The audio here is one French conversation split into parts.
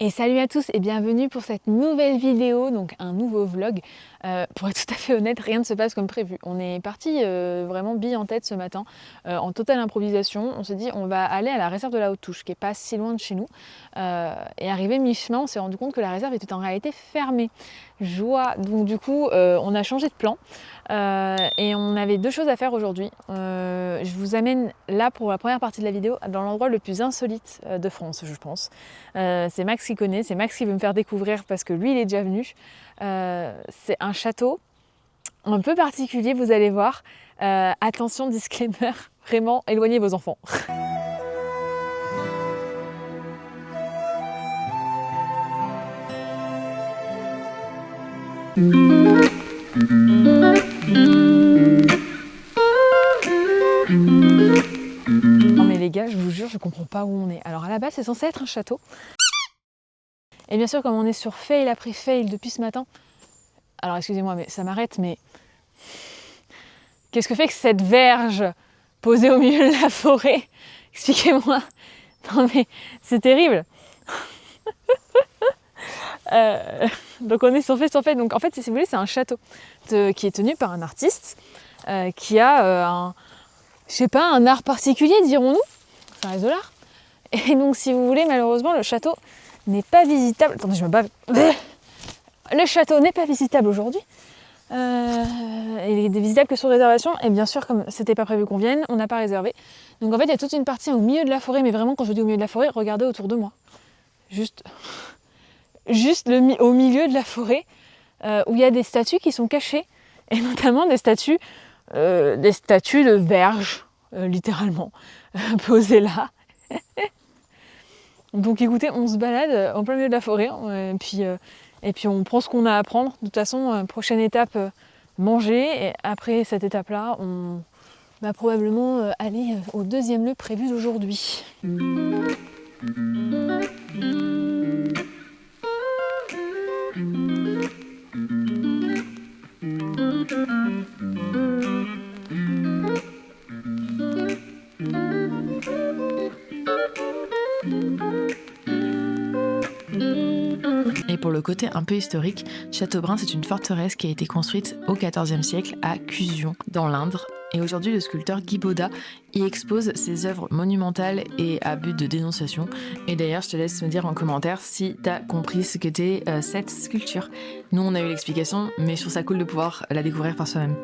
Et salut à tous et bienvenue pour cette nouvelle vidéo, donc un nouveau vlog. Pour être tout à fait honnête, rien ne se passe comme prévu. On est parti vraiment bille en tête ce matin, en totale improvisation. On s'est dit on va aller à la réserve de la Haute-Touche, qui est pas si loin de chez nous. Et arrivé mi-chemin, on s'est rendu compte que la réserve était en réalité fermée. Joie. Donc du coup, on a changé de plan. Et on avait deux choses à faire aujourd'hui. Je vous amène là pour la première partie de la vidéo dans l'endroit le plus insolite de France, je pense. C'est Max qui connaît, c'est Max qui veut me faire découvrir parce que lui il est déjà venu. C'est un château un peu particulier, vous allez voir. Attention, disclaimer, vraiment éloignez vos enfants. Non mais les gars, je vous jure, je comprends pas où on est. Alors à la base, c'est censé être un château. Et bien sûr, comme on est sur fail après fail depuis ce matin, alors excusez-moi, mais ça m'arrête, mais qu'est-ce que fait que cette verge posée au milieu de la forêt? Expliquez-moi. Non mais c'est terrible. Donc on est sur fait. Donc en fait, si vous voulez, c'est un château qui est tenu par un artiste qui a je sais pas, un art particulier, dirons-nous. Ça reste de l'art. Et donc si vous voulez, malheureusement, le château n'est pas visitable. Attendez, je me bave. Le château n'est pas visitable aujourd'hui. Il est visitable que sur réservation. Et bien sûr, comme c'était pas prévu qu'on vienne, on n'a pas réservé. Donc en fait, il y a toute une partie au milieu de la forêt. Mais vraiment, quand je dis au milieu de la forêt, regardez autour de moi. Juste au milieu de la forêt, où il y a des statues qui sont cachées. Et notamment des statues de verges, littéralement, posées là. Donc écoutez, on se balade en plein milieu de la forêt, et puis on prend ce qu'on a à prendre. De toute façon, prochaine étape, manger. Et après cette étape-là, on va probablement aller au deuxième lieu prévu d'aujourd'hui. Et pour le côté un peu historique, Châteaubrun, c'est une forteresse qui a été construite au XIVe siècle à Cuzion, dans l'Indre. Et aujourd'hui, le sculpteur Guy Baudat y expose ses œuvres monumentales et à but de dénonciation. Et d'ailleurs, je te laisse me dire en commentaire si t'as compris ce qu'était cette sculpture. Nous, on a eu l'explication, mais je trouve ça cool de pouvoir la découvrir par soi-même.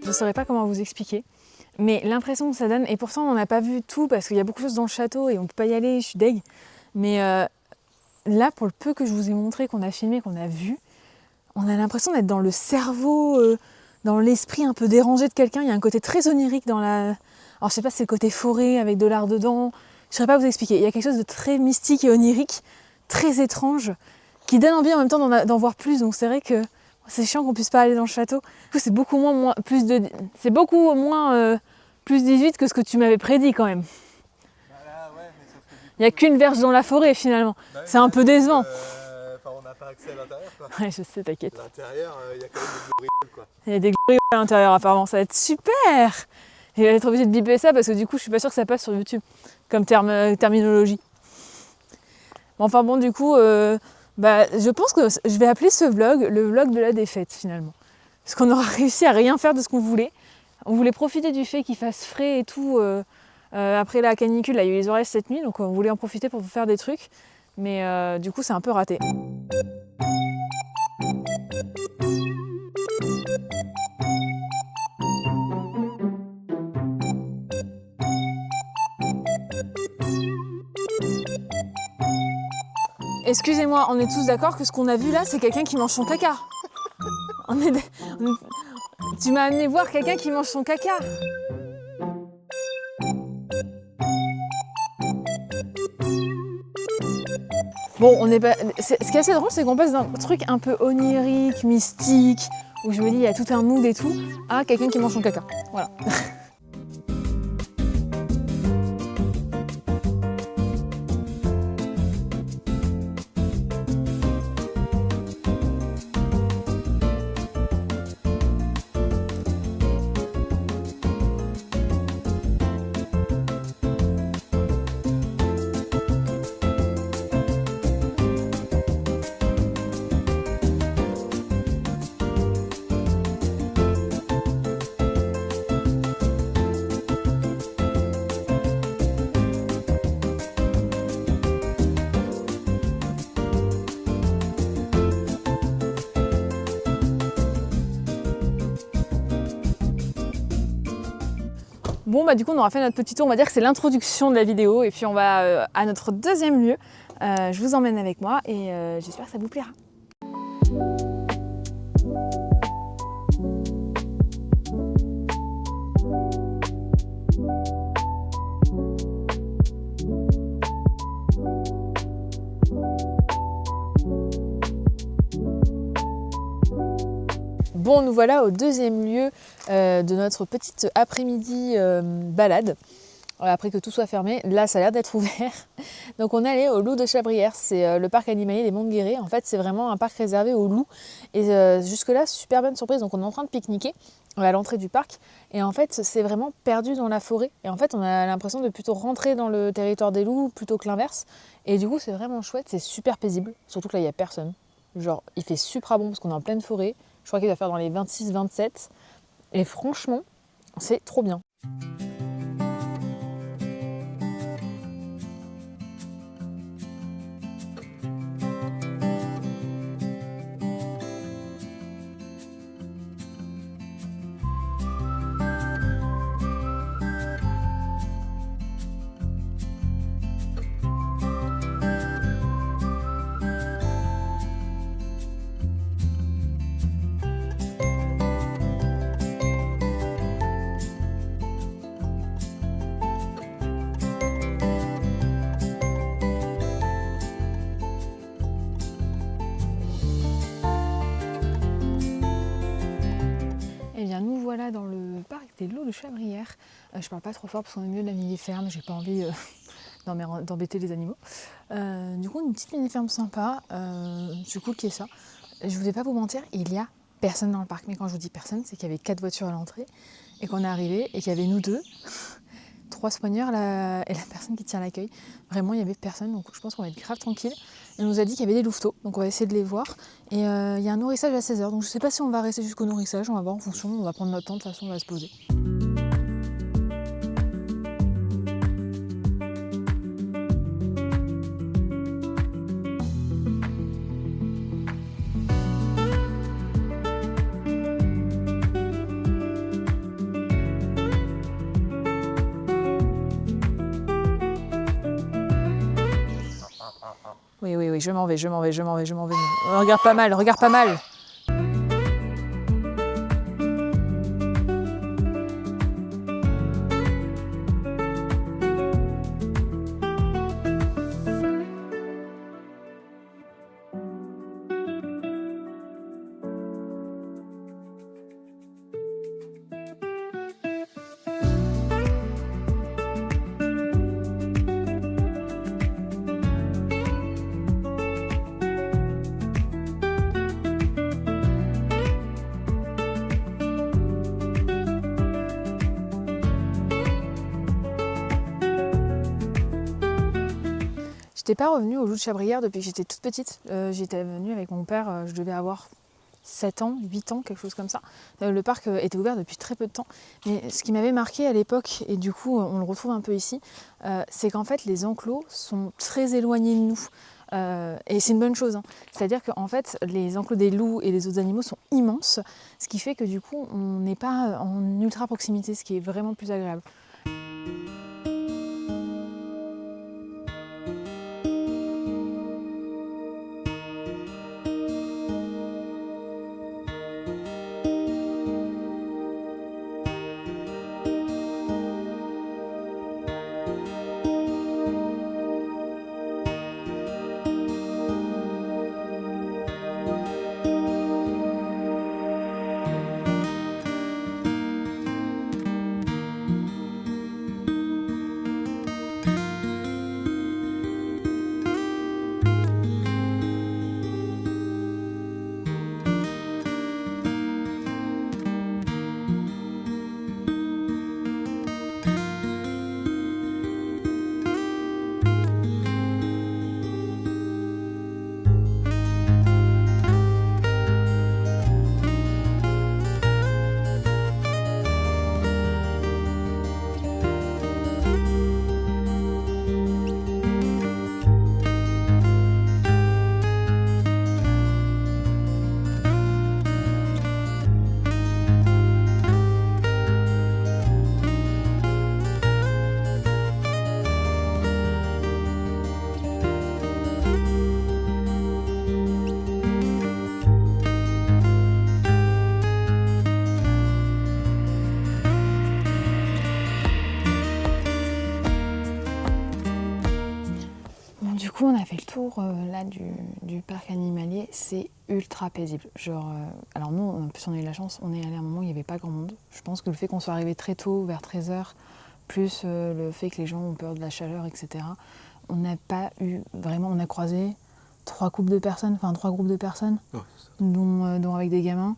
Je ne saurais pas comment vous expliquer, mais l'impression que ça donne, et pourtant on n'a pas vu tout parce qu'il y a beaucoup de choses dans le château et on ne peut pas y aller, je suis deg, mais là pour le peu que je vous ai montré, qu'on a filmé, qu'on a vu, on a l'impression d'être dans le cerveau, dans l'esprit un peu dérangé de quelqu'un. Il y a un côté très onirique dans la... Alors je sais pas si c'est le côté forêt avec de l'art dedans, je ne saurais pas vous expliquer. Il y a quelque chose de très mystique et onirique, très étrange, qui donne envie en même temps d'en voir plus. Donc c'est vrai que c'est chiant qu'on puisse pas aller dans le château. Du coup, c'est beaucoup moins plus 18 que ce que tu m'avais prédit quand même. Bah là, ouais, mais sauf que du coup, Il n'y a qu'une verge dans la forêt finalement. C'est un peu décevant. on n'a pas accès à l'intérieur, quoi. Ouais, je sais, t'inquiète. L'intérieur, il y a quand même des glorioles, quoi. Il y a des glorioles à l'intérieur apparemment, ça va être super. Je vais être obligée de biper ça parce que du coup, je suis pas sûre que ça passe sur YouTube comme terminologie. Enfin bon, du coup, je pense que je vais appeler ce vlog le vlog de la défaite finalement. Parce qu'on aura réussi à rien faire de ce qu'on voulait. On voulait profiter du fait qu'il fasse frais et tout. Après la canicule, là, il y a eu les orages cette nuit, donc on voulait en profiter pour faire des trucs. Mais du coup, c'est un peu raté. Excusez-moi, on est tous d'accord que ce qu'on a vu là, c'est quelqu'un qui mange son caca. Tu m'as amené voir quelqu'un qui mange son caca. Bon, on est pas. Ce qui est assez drôle, c'est qu'on passe d'un truc un peu onirique, mystique, où je me dis il y a tout un mood et tout, à quelqu'un qui mange son caca. Voilà. Bon bah du coup on aura fait notre petit tour, on va dire que c'est l'introduction de la vidéo et puis on va à notre deuxième lieu. Je vous emmène avec moi et j'espère que ça vous plaira. Bon, nous voilà au deuxième lieu de notre petite après-midi balade. Après que tout soit fermé, là ça a l'air d'être ouvert. Donc on est allé au Loup de Chabrières, c'est le parc animalier des Monts de Guéret. En fait c'est vraiment un parc réservé aux loups. Et jusque là, super bonne surprise. Donc on est en train de pique-niquer à l'entrée du parc. Et en fait c'est vraiment perdu dans la forêt. Et en fait on a l'impression de plutôt rentrer dans le territoire des loups plutôt que l'inverse. Et du coup c'est vraiment chouette, c'est super paisible. Surtout que là il n'y a personne. Genre il fait super bon parce qu'on est en pleine forêt. Je crois qu'il va faire dans les 26-27. Et franchement, c'est trop bien. Nous voilà dans le parc des Loups de Chabrières. Je parle pas trop fort parce qu'on est au milieu de la mini-ferme, j'ai pas envie d'embêter les animaux. Du coup, une petite mini-ferme sympa, c'est cool qu'il y ait ça. Je ne vais pas vous mentir, il y a personne dans le parc. Mais quand je vous dis personne, c'est qu'il y avait 4 voitures à l'entrée et qu'on est arrivé et qu'il y avait nous deux, 3 soigneurs et la personne qui tient l'accueil. Vraiment, il n'y avait personne, donc je pense qu'on va être grave tranquille. Elle nous a dit qu'il y avait des louveteaux, donc on va essayer de les voir. Et il y a un nourrissage à 16h, donc je ne sais pas si on va rester jusqu'au nourrissage, on va voir en fonction, on va prendre notre temps, de toute façon on va se poser. Oui, je m'en vais. Regarde pas mal. J'étais pas revenue au Loup de Chabrière depuis que j'étais toute petite. J'étais venue avec mon père, je devais avoir 7 ans, 8 ans, quelque chose comme ça. Le parc était ouvert depuis très peu de temps. Mais ce qui m'avait marqué à l'époque, et du coup on le retrouve un peu ici, c'est qu'en fait les enclos sont très éloignés de nous. Et c'est une bonne chose, hein. C'est-à-dire qu'en fait les enclos des loups et des autres animaux sont immenses, ce qui fait que du coup on n'est pas en ultra proximité, ce qui est vraiment plus agréable. Du coup, on a fait le tour là du parc animalier, c'est ultra paisible. Genre, alors nous, en plus, on a eu la chance, on est allé à un moment où il n'y avait pas grand monde. Je pense que le fait qu'on soit arrivé très tôt, vers 13h, plus le fait que les gens ont peur de la chaleur, etc., on n'a pas eu vraiment, on a croisé 3 groupes de personnes, Oh, dont avec des gamins.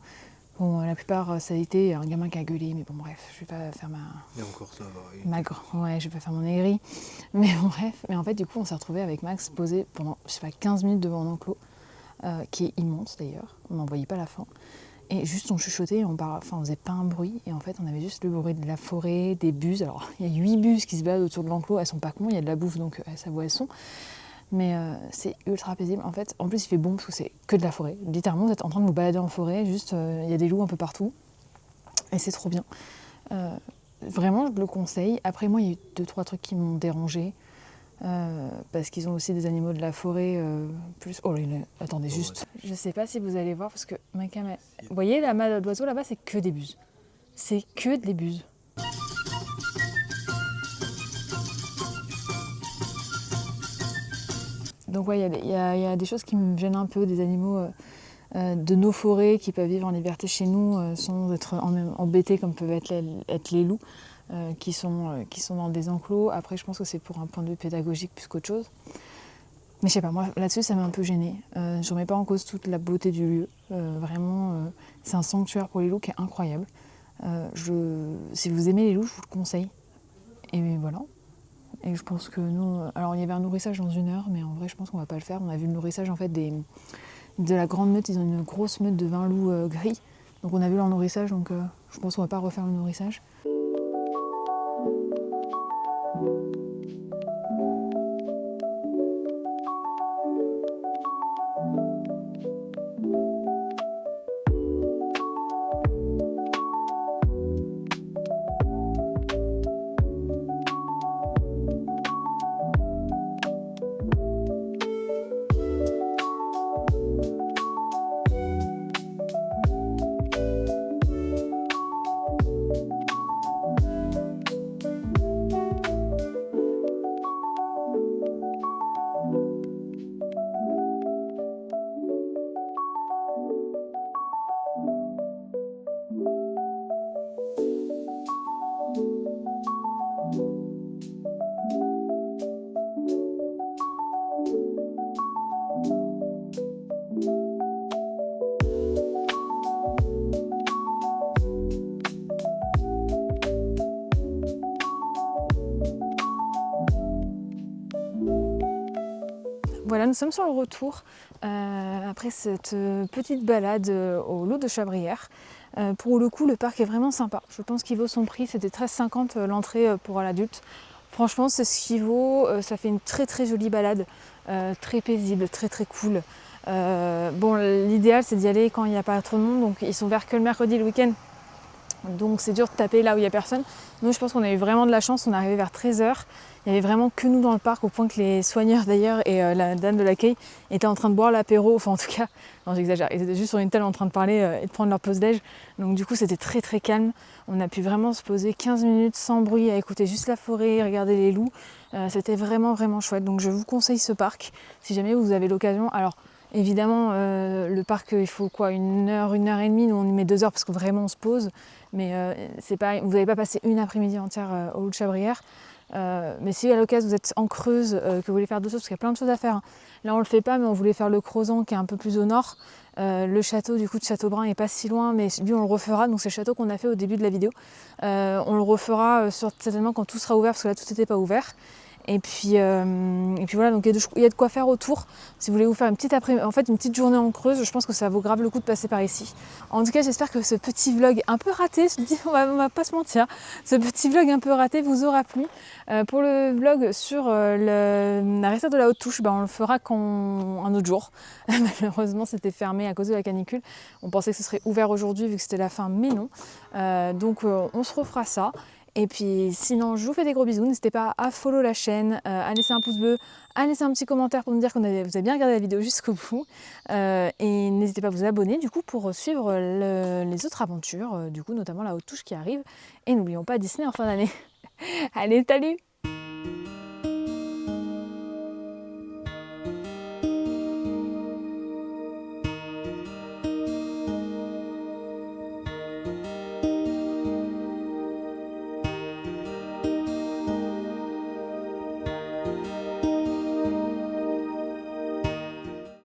Bon, la plupart, ça a été un gamin qui a gueulé, mais bon, bref, je vais pas faire et encore ça va. ouais, je vais pas faire mon aigri. Mais bon, bref. Mais en fait, du coup, on s'est retrouvés avec Max posé pendant, je sais pas, 15 minutes devant un enclos, qui est immense d'ailleurs. On n'en voyait pas la fin. Et juste, on chuchotait, on faisait pas un bruit. Et en fait, on avait juste le bruit de la forêt, des buses. Alors, il y a 8 buses qui se baladent autour de l'enclos. Elles sont pas cons, il y a de la bouffe, donc ça vaut elles sont. Mais c'est ultra paisible. En fait, en plus, il fait bon parce que c'est que de la forêt. Littéralement, vous êtes en train de vous balader en forêt. Juste, il y a des loups un peu partout. Et c'est trop bien. Vraiment, je le conseille. Après, moi, il y a eu 2-3 trucs qui m'ont dérangé. Parce qu'ils ont aussi des animaux de la forêt plus... Oh là, attendez, juste. Je sais pas si vous allez voir parce que ma caméra... Vous voyez, la malle d'oiseau là-bas, c'est que des buses. C'est que des buses. Donc ouais, il y a des choses qui me gênent un peu, des animaux de nos forêts qui peuvent vivre en liberté chez nous sans être embêtés comme peuvent être les loups qui sont dans des enclos. Après, je pense que c'est pour un point de vue pédagogique plus qu'autre chose. Mais je sais pas, moi là-dessus ça m'a un peu gênée. Je remets pas en cause toute la beauté du lieu. Vraiment, c'est un sanctuaire pour les loups qui est incroyable. Si vous aimez les loups, je vous le conseille. Et voilà. Et je pense que nous... Alors il y avait un nourrissage dans 1 heure, mais en vrai je pense qu'on va pas le faire. On a vu le nourrissage en fait de la grande meute. Ils ont une grosse meute de 20 loups gris. Donc on a vu leur nourrissage, donc je pense qu'on va pas refaire le nourrissage. sommes sur le retour après cette petite balade au lot de Chabrières. Pour le coup, le parc est vraiment sympa. Je pense qu'il vaut son prix. C'était 13,50 l'entrée pour l'adulte. Franchement, c'est ce qu'il vaut. Ça fait une très très jolie balade, très paisible, très très cool. Bon, l'idéal c'est d'y aller quand il n'y a pas trop de monde. Donc ils sont ouverts que le mercredi et le week-end. Donc c'est dur de taper là où il n'y a personne. Nous, je pense qu'on a eu vraiment de la chance. On est arrivé vers 13h. Il n'y avait vraiment que nous dans le parc, au point que les soigneurs d'ailleurs et la dame de l'accueil étaient en train de boire l'apéro. Enfin en tout cas, non j'exagère, ils étaient juste sur une table en train de parler et de prendre leur pause déj. Donc du coup c'était très très calme. On a pu vraiment se poser 15 minutes sans bruit à écouter juste la forêt, regarder les loups. C'était vraiment vraiment chouette. Donc je vous conseille ce parc si jamais vous avez l'occasion. Alors évidemment, le parc, il faut quoi, 1 heure et demie. Nous, on y met 2 heures parce que vraiment, on se pose. Mais c'est pas, vous n'allez pas passer une après-midi entière au lot de Chabrières. Mais si à l'occasion, vous êtes en Creuse, que vous voulez faire d'autres choses, parce qu'il y a plein de choses à faire. Hein. Là, on ne le fait pas, mais on voulait faire le Crozant, qui est un peu plus au nord. Le château, du coup, de Châteaubrun n'est pas si loin, mais lui, on le refera. Donc, c'est le château qu'on a fait au début de la vidéo. On le refera certainement quand tout sera ouvert, parce que là, tout n'était pas ouvert. Et puis voilà, donc il y a de quoi faire autour. Si vous voulez vous faire une petite journée en Creuse, je pense que ça vaut grave le coup de passer par ici. En tout cas, j'espère que ce petit vlog un peu raté, on va pas se mentir, ce petit vlog un peu raté vous aura plu. Pour le vlog sur la réserve de la Haute-Touche, on le fera un autre jour. Malheureusement, c'était fermé à cause de la canicule. On pensait que ce serait ouvert aujourd'hui vu que c'était la fin, mais non. Donc on se refera ça. Et puis sinon, je vous fais des gros bisous. N'hésitez pas à follow la chaîne, à laisser un pouce bleu, à laisser un petit commentaire pour me dire que vous avez bien regardé la vidéo jusqu'au bout. Et n'hésitez pas à vous abonner du coup pour suivre les autres aventures, du coup notamment la Haute-Touche qui arrive. Et n'oublions pas Disney en fin d'année. Allez, salut!